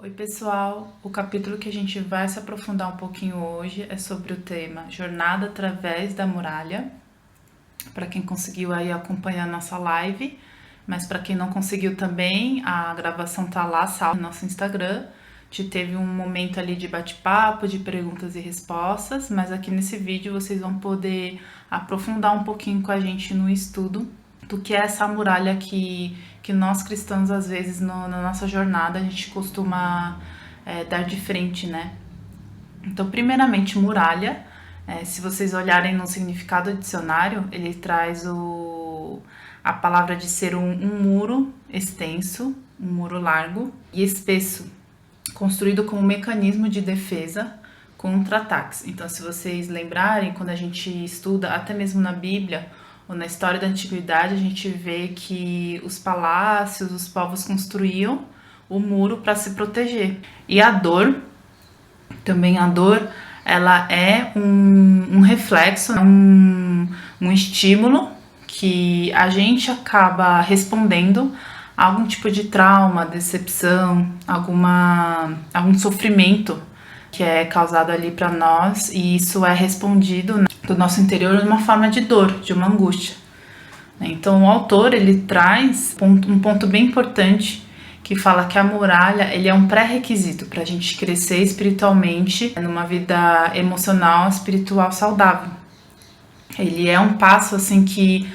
Oi pessoal, o capítulo que a gente vai se aprofundar um pouquinho hoje é sobre o tema Jornada através da muralha. Para quem conseguiu aí acompanhar a nossa live, mas para quem não conseguiu também, a gravação tá lá, salva no nosso Instagram. A gente teve um momento ali de bate-papo, de perguntas e respostas, mas aqui nesse vídeo vocês vão poder aprofundar um pouquinho com a gente no estudo do que é essa muralha que nós cristãos, às vezes, na nossa jornada, a gente costuma dar de frente, né? Então, primeiramente, muralha, se vocês olharem no significado do dicionário, ele traz a palavra de ser um muro extenso, um muro largo e espesso, construído como mecanismo de defesa contra ataques. Então, se vocês lembrarem, quando a gente estuda, até mesmo na Bíblia, ou na história da antiguidade, a gente vê que os palácios, os povos construíam o muro para se proteger. E a dor, ela é um reflexo, um estímulo que a gente acaba respondendo a algum tipo de trauma, decepção, algum sofrimento que é causado ali para nós, e isso é respondido do nosso interior de uma forma de dor, de uma angústia. Então o autor ele traz um ponto bem importante que fala que a muralha ele é um pré-requisito para a gente crescer espiritualmente numa vida emocional, espiritual saudável. Ele é um passo assim que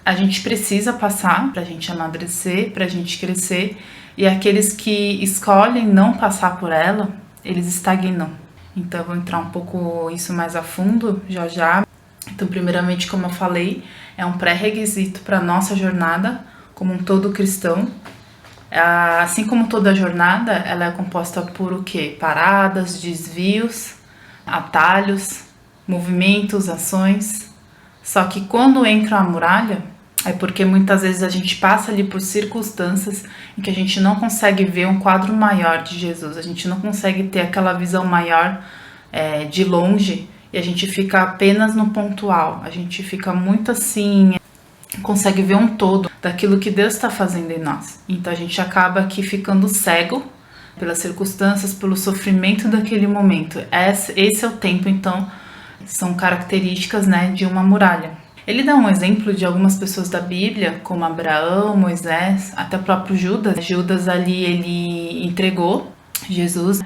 a gente precisa passar para a gente amadurecer, para a gente crescer, e aqueles que escolhem não passar por ela, eles estagnam. Então eu vou entrar um pouco isso mais a fundo já. Então, primeiramente, como eu falei, é um pré-requisito para a nossa jornada como um todo cristão. Assim como toda jornada, ela é composta por o quê? Paradas, desvios, atalhos, movimentos, ações. Só que quando entra a muralha, é porque muitas vezes a gente passa ali por circunstâncias em que a gente não consegue ver um quadro maior de Jesus, a gente não consegue ter aquela visão maior de longe, e a gente fica apenas no pontual, a gente fica muito assim, consegue ver um todo daquilo que Deus está fazendo em nós. Então a gente acaba aqui ficando cego pelas circunstâncias, pelo sofrimento daquele momento. Esse é o tempo, então, são características, né, de uma muralha. Ele dá um exemplo de algumas pessoas da Bíblia, como Abraão, Moisés, até o próprio Judas. Judas ali, ele entregou Jesus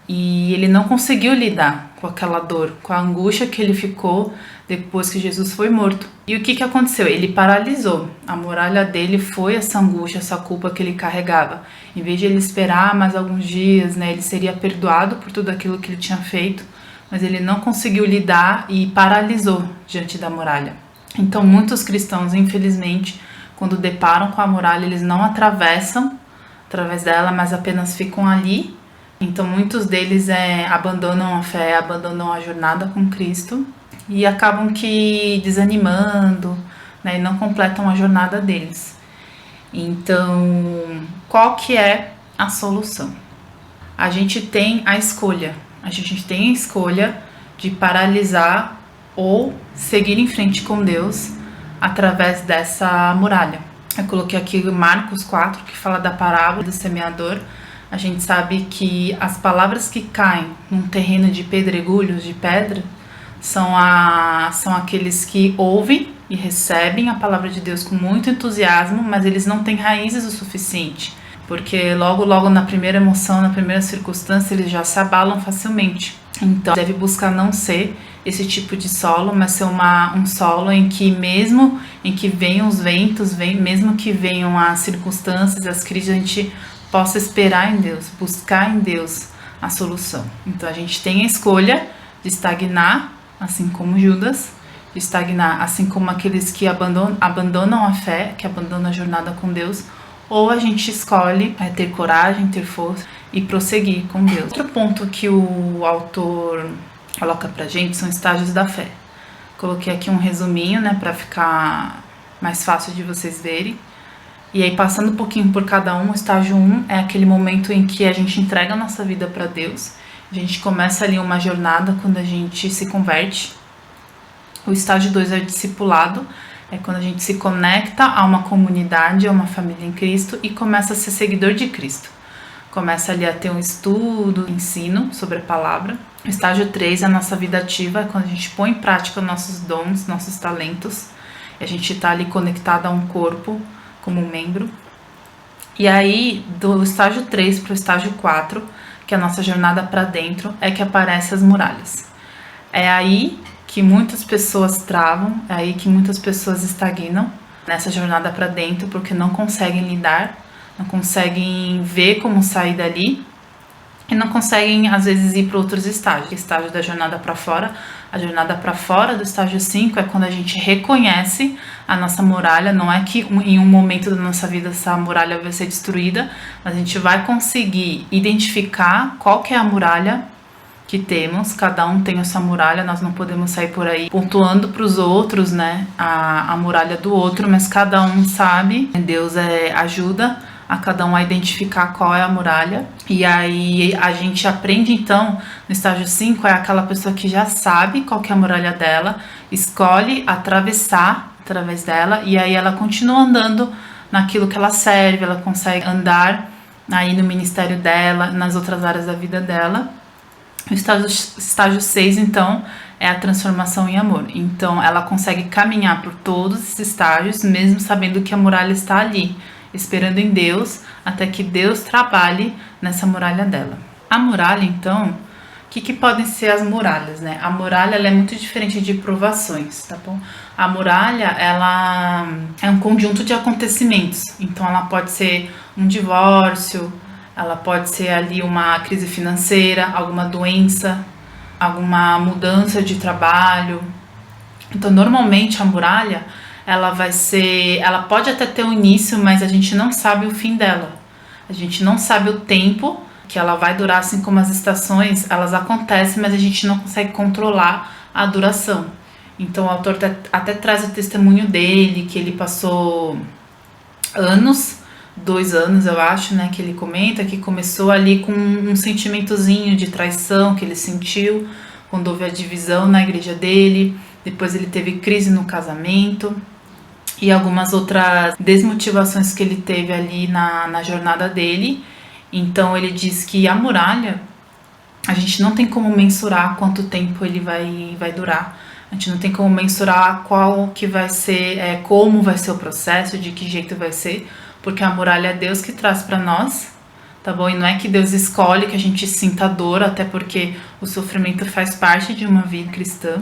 e ele não conseguiu lidar com aquela dor, com a angústia que ele ficou depois que Jesus foi morto. E o que aconteceu? Ele paralisou. A muralha dele foi essa angústia, essa culpa que ele carregava. Em vez de ele esperar mais alguns dias, né, ele seria perdoado por tudo aquilo que ele tinha feito, mas ele não conseguiu lidar e paralisou diante da muralha. Então, muitos cristãos, infelizmente, quando deparam com a muralha, eles não atravessam através dela, mas apenas ficam ali. Então, muitos deles abandonam a fé, abandonam a jornada com Cristo e acabam que desanimando, né, e não completam a jornada deles. Então, qual que é a solução? A gente tem a escolha. A gente tem a escolha de paralisar ou seguir em frente com Deus através dessa muralha. Eu coloquei aqui Marcos 4, que fala da parábola do semeador. A gente sabe que as palavras que caem num terreno de pedregulhos, de pedra, são aqueles que ouvem e recebem a palavra de Deus com muito entusiasmo, mas eles não têm raízes o suficiente, porque logo na primeira emoção, na primeira circunstância, eles já se abalam facilmente. Então, deve buscar não ser esse tipo de solo, mas ser um solo em que mesmo em que venham os ventos, mesmo que venham as circunstâncias, as crises, a gente possa esperar em Deus, buscar em Deus a solução. Então a gente tem a escolha de estagnar, assim como Judas, de estagnar, assim como aqueles que abandonam a fé, que abandonam a jornada com Deus, ou a gente escolhe ter coragem, ter força e prosseguir com Deus. Outro ponto que o autor coloca pra gente são estágios da fé. Coloquei aqui um resuminho, né, para ficar mais fácil de vocês verem. E aí, passando um pouquinho por cada um, o estágio 1 é aquele momento em que a gente entrega a nossa vida para Deus. A gente começa ali uma jornada quando a gente se converte. O estágio 2 é o discipulado, é quando a gente se conecta a uma comunidade, a uma família em Cristo e começa a ser seguidor de Cristo. começa ali a ter um estudo, ensino sobre a palavra. O estágio 3 é a nossa vida ativa, é quando a gente põe em prática nossos dons, nossos talentos. A gente está ali conectado a um corpo como um membro. E aí, do estágio 3 para o estágio 4, que é a nossa jornada para dentro, é que aparecem as muralhas. É aí que muitas pessoas travam, é aí que muitas pessoas estagnam nessa jornada para dentro, porque não conseguem lidar, não conseguem ver como sair dali e não conseguem, às vezes, ir para outros estágios. O estágio da jornada para fora, a jornada para fora do estágio 5 é quando a gente reconhece a nossa muralha. Não é que em um momento da nossa vida essa muralha vai ser destruída, mas a gente vai conseguir identificar qual que é a muralha que temos. Cada um tem a sua muralha, nós não podemos sair por aí pontuando para os outros, né, a muralha do outro, mas cada um sabe, Deus ajuda a cada um a identificar qual é a muralha. E aí a gente aprende, então, no estágio 5, é aquela pessoa que já sabe qual que é a muralha dela, escolhe atravessar através dela, e aí ela continua andando naquilo que ela serve, ela consegue andar aí no ministério dela, nas outras áreas da vida dela. O estágio 6, então, é a transformação em amor. Então, ela consegue caminhar por todos esses estágios, mesmo sabendo que a muralha está ali, esperando em Deus, até que Deus trabalhe nessa muralha dela. A muralha, então, o que podem ser as muralhas, né? A muralha, ela é muito diferente de provações, tá bom? A muralha, ela é um conjunto de acontecimentos. Então, ela pode ser um divórcio, ela pode ser ali uma crise financeira, alguma doença, alguma mudança de trabalho. Então, normalmente, a muralha, ela pode até ter um início, mas a gente não sabe o fim dela. A gente não sabe o tempo que ela vai durar, assim como as estações, elas acontecem, mas a gente não consegue controlar a duração. Então, o autor até traz o testemunho dele, que ele passou 2 anos, eu acho, né, que ele comenta, que começou ali com um sentimentozinho de traição que ele sentiu quando houve a divisão na igreja dele. Depois ele teve crise no casamento e algumas outras desmotivações que ele teve ali na jornada dele. Então ele diz que a muralha, a gente não tem como mensurar quanto tempo ele vai durar. A gente não tem como mensurar qual que vai ser, como vai ser o processo, de que jeito vai ser, porque a muralha é Deus que traz para nós, tá bom? E não é que Deus escolhe que a gente sinta dor, até porque o sofrimento faz parte de uma vida cristã.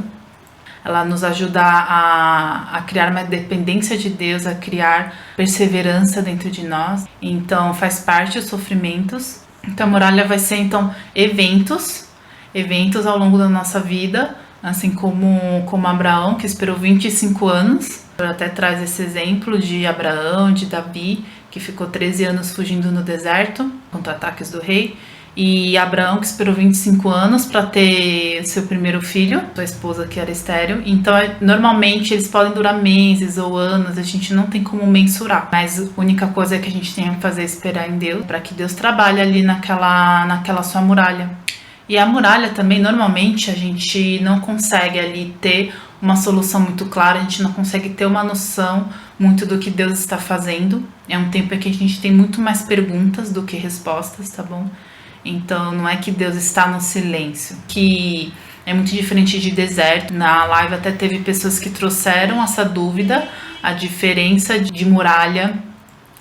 Ela nos ajuda a criar uma dependência de Deus, a criar perseverança dentro de nós. Então, faz parte dos sofrimentos. Então, a muralha vai ser, então, eventos ao longo da nossa vida, assim como Abraão, que esperou 25 anos. Ele até traz esse exemplo de Abraão, de Davi, que ficou 13 anos fugindo no deserto contra ataques do rei. E Abraão, que esperou 25 anos para ter seu primeiro filho, sua esposa que era estéril. Então, normalmente, eles podem durar meses ou anos, a gente não tem como mensurar. Mas a única coisa que a gente tem que fazer é esperar em Deus, para que Deus trabalhe ali naquela sua muralha. E a muralha também, normalmente, a gente não consegue ali ter uma solução muito clara, a gente não consegue ter uma noção muito do que Deus está fazendo. É um tempo em que a gente tem muito mais perguntas do que respostas, tá bom? Então, não é que Deus está no silêncio, que é muito diferente de deserto. Na live até teve pessoas que trouxeram essa dúvida, a diferença de muralha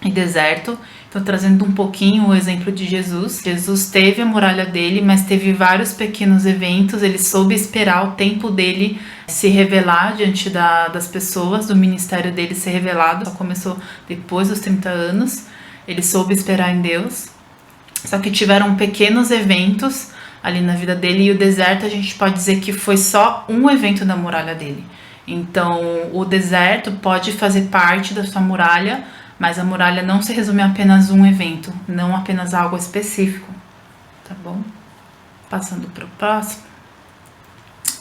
e deserto. Então, trazendo um pouquinho o exemplo de Jesus. Jesus teve a muralha dele, mas teve vários pequenos eventos. Ele soube esperar o tempo dele se revelar diante das pessoas, do ministério dele ser revelado. Só começou depois dos 30 anos. Ele soube esperar em Deus. Só que tiveram pequenos eventos ali na vida dele, e o deserto a gente pode dizer que foi só um evento da muralha dele. Então, o deserto pode fazer parte da sua muralha, mas a muralha não se resume a apenas um evento, não apenas algo específico, tá bom? Passando para o próximo.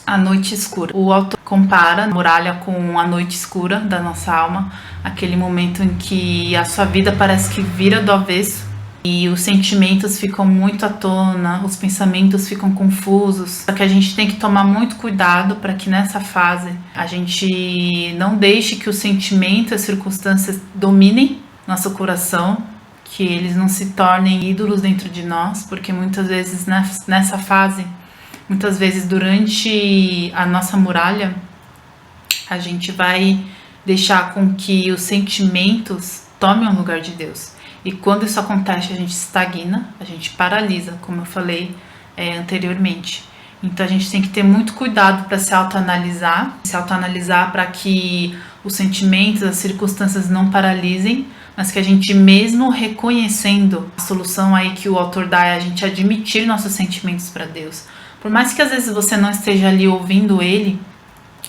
A noite escura. O autor compara a muralha com a noite escura da nossa alma, aquele momento em que a sua vida parece que vira do avesso, e os sentimentos ficam muito à tona, os pensamentos ficam confusos. Só que a gente tem que tomar muito cuidado para que nessa fase a gente não deixe que os sentimentos e as circunstâncias dominem nosso coração, que eles não se tornem ídolos dentro de nós, porque muitas vezes nessa fase, muitas vezes durante a nossa muralha, a gente vai deixar com que os sentimentos tomem o lugar de Deus. E quando isso acontece, a gente estagna, a gente paralisa, como eu falei anteriormente. Então a gente tem que ter muito cuidado para se autoanalisar para que os sentimentos, as circunstâncias não paralisem, mas que a gente, mesmo reconhecendo a solução aí que o autor dá, é a gente admitir nossos sentimentos para Deus. Por mais que às vezes você não esteja ali ouvindo ele,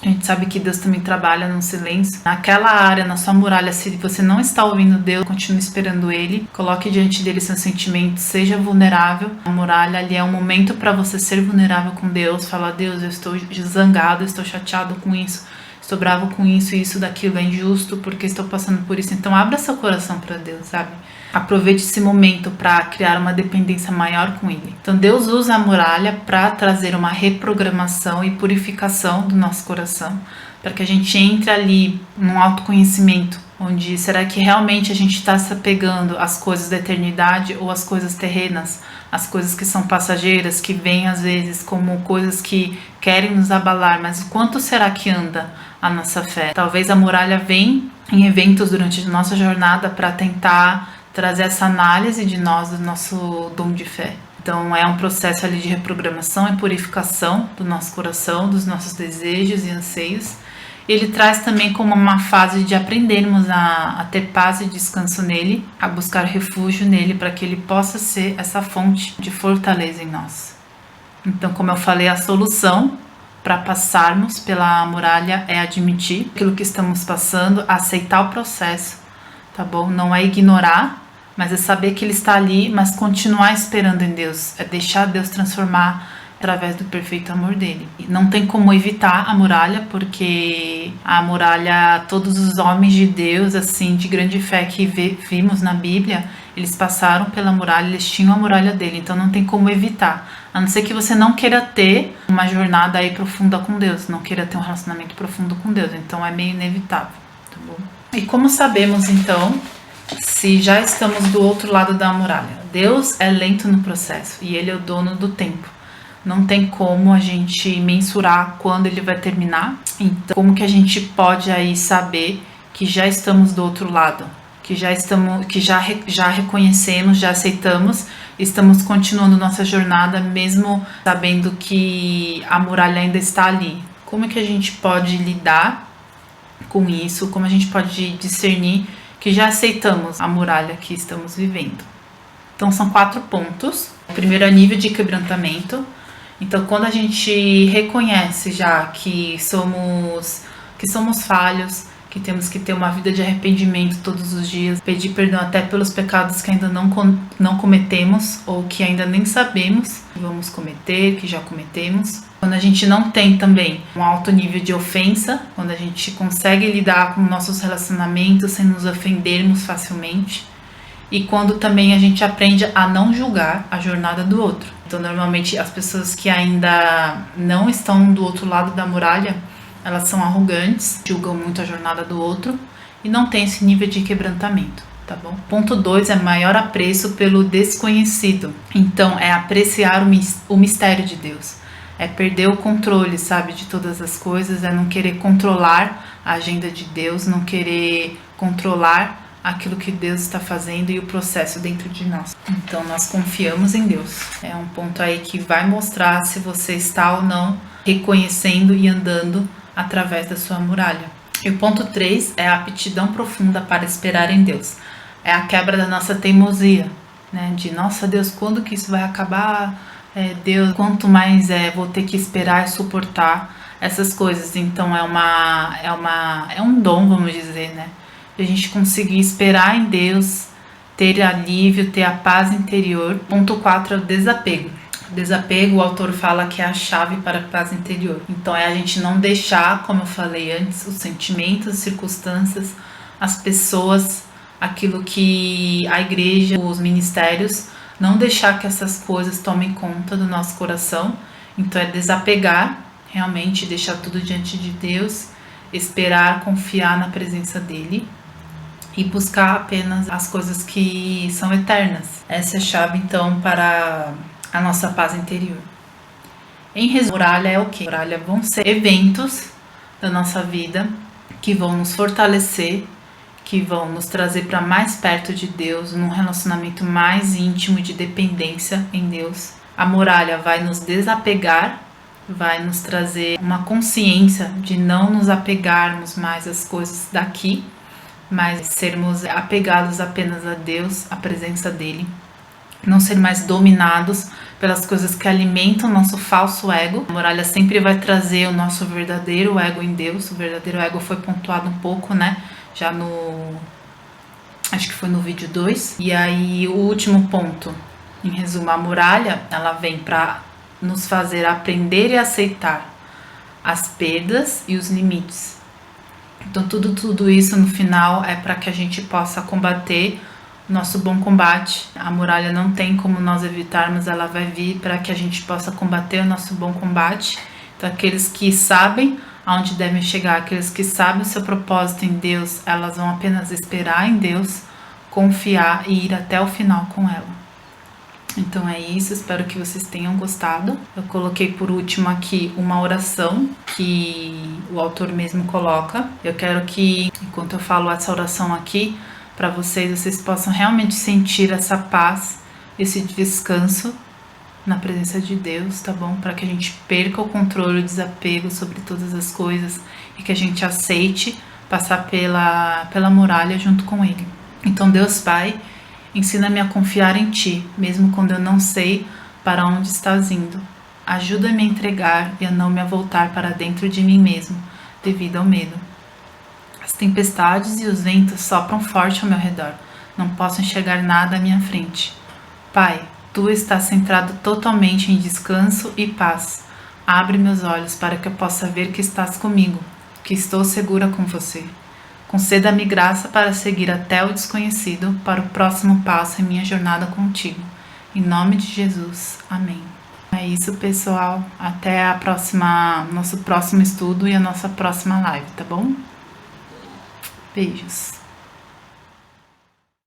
a gente sabe que Deus também trabalha no silêncio. Naquela área, na sua muralha, se você não está ouvindo Deus, continue esperando Ele. Coloque diante dele seus sentimentos, seja vulnerável. A muralha ali é um momento para você ser vulnerável com Deus. Falar: Deus, eu estou zangado, eu estou chateado com isso, estou bravo com isso, e isso daquilo é injusto porque estou passando por isso. Então abra seu coração para Deus, sabe? Aproveite esse momento para criar uma dependência maior com Ele. Então Deus usa a muralha para trazer uma reprogramação e purificação do nosso coração, para que a gente entre ali num autoconhecimento, onde será que realmente a gente está se apegando às coisas da eternidade ou às coisas terrenas, as coisas que são passageiras, que vêm às vezes como coisas que querem nos abalar, mas o quanto será que anda a nossa fé? Talvez a muralha venha em eventos durante a nossa jornada para tentar trazer essa análise de nós, do nosso dom de fé. Então é um processo ali de reprogramação e purificação do nosso coração, dos nossos desejos e anseios. Ele traz também como uma fase de aprendermos a ter paz e descanso nele, a buscar refúgio nele, para que ele possa ser essa fonte de fortaleza em nós. Então, como eu falei, a solução para passarmos pela muralha é admitir aquilo que estamos passando, aceitar o processo, tá bom? Não é ignorar, mas é saber que Ele está ali, mas continuar esperando em Deus, é deixar Deus transformar através do perfeito amor dele. Não tem como evitar a muralha, porque a muralha, todos os homens de Deus, assim, de grande fé que vimos na Bíblia, eles passaram pela muralha, eles tinham a muralha dele, então não tem como evitar. A não ser que você não queira ter uma jornada aí profunda com Deus, não queira ter um relacionamento profundo com Deus, então é meio inevitável, tá bom? E como sabemos, então, se já estamos do outro lado da muralha? Deus é lento no processo e Ele é o dono do tempo. Não tem como a gente mensurar quando Ele vai terminar. Então, como que a gente pode aí saber que já estamos do outro lado? Que já reconhecemos, já aceitamos, estamos continuando nossa jornada mesmo sabendo que a muralha ainda está ali. Como é que a gente pode lidar com isso? Como a gente pode discernir que já aceitamos a muralha que estamos vivendo? Então são 4 pontos. O primeiro é nível de quebrantamento. Então quando a gente reconhece já que somos falhos, que temos que ter uma vida de arrependimento todos os dias, pedir perdão até pelos pecados que ainda não cometemos ou que ainda nem sabemos que vamos cometer, que já cometemos. Quando a gente não tem também um alto nível de ofensa, quando a gente consegue lidar com nossos relacionamentos sem nos ofendermos facilmente, e quando também a gente aprende a não julgar a jornada do outro. Então, normalmente, as pessoas que ainda não estão do outro lado da muralha, elas são arrogantes, julgam muito a jornada do outro e não tem esse nível de quebrantamento, tá bom? Ponto 2 é maior apreço pelo desconhecido. Então, é apreciar o mistério de Deus. É perder o controle, sabe, de todas as coisas, é não querer controlar a agenda de Deus, não querer controlar aquilo que Deus está fazendo e o processo dentro de nós. Então, nós confiamos em Deus. É um ponto aí que vai mostrar se você está ou não reconhecendo e andando através da sua muralha. E o ponto 3 é a aptidão profunda para esperar em Deus. É a quebra da nossa teimosia, né? De, nossa Deus, quando que isso vai acabar? Deus, quanto mais vou ter que esperar e suportar essas coisas. Então é um dom, vamos dizer, né? De a gente conseguir esperar em Deus, ter alívio, ter a paz interior. Ponto 4 é o desapego. Desapego, o autor fala que é a chave para a paz interior. Então é a gente não deixar, como eu falei antes, os sentimentos, as circunstâncias, as pessoas, aquilo que a igreja, os ministérios, não deixar que essas coisas tomem conta do nosso coração. Então é desapegar, realmente deixar tudo diante de Deus, esperar, confiar na presença dele. e buscar apenas as coisas que são eternas. Essa é a chave, então, para a nossa paz interior. Em resumo, muralha é o quê? Muralha vão ser eventos da nossa vida que vão nos fortalecer, que vão nos trazer para mais perto de Deus, num relacionamento mais íntimo de dependência em Deus. A muralha vai nos desapegar, vai nos trazer uma consciência de não nos apegarmos mais às coisas daqui, mas sermos apegados apenas a Deus, a presença dele. Não ser mais dominados pelas coisas que alimentam o nosso falso ego. A muralha sempre vai trazer o nosso verdadeiro ego em Deus. O verdadeiro ego foi pontuado um pouco, né? Já no... acho que foi no vídeo 2. E aí o último ponto, em resumo, a muralha, ela vem para nos fazer aprender e aceitar as perdas e os limites. Então tudo isso no final é para que a gente possa combater o nosso bom combate. A muralha não tem como nós evitarmos, ela vai vir para que a gente possa combater o nosso bom combate. Então aqueles que sabem aonde devem chegar, aqueles que sabem o seu propósito em Deus, elas vão apenas esperar em Deus, confiar e ir até o final com ela. Então é isso, espero que vocês tenham gostado. Eu coloquei por último aqui uma oração que o autor mesmo coloca. Eu quero que, enquanto eu falo essa oração aqui, para vocês possam realmente sentir essa paz, esse descanso na presença de Deus, tá bom? Para que a gente perca o controle, o desapego sobre todas as coisas e que a gente aceite passar pela muralha junto com Ele. Então, Deus Pai, ensina-me a confiar em Ti, mesmo quando eu não sei para onde estás indo. Ajuda-me a entregar e a não me voltar para dentro de mim mesmo, devido ao medo. As tempestades e os ventos sopram forte ao meu redor. Não posso enxergar nada à minha frente. Pai, Tu estás centrado totalmente em descanso e paz. Abre meus olhos para que eu possa ver que estás comigo, que estou segura com Você. Conceda-me graça para seguir até o desconhecido, para o próximo passo em minha jornada contigo. Em nome de Jesus. Amém. É isso, pessoal. Até nosso próximo estudo e a nossa próxima live, tá bom? Beijos.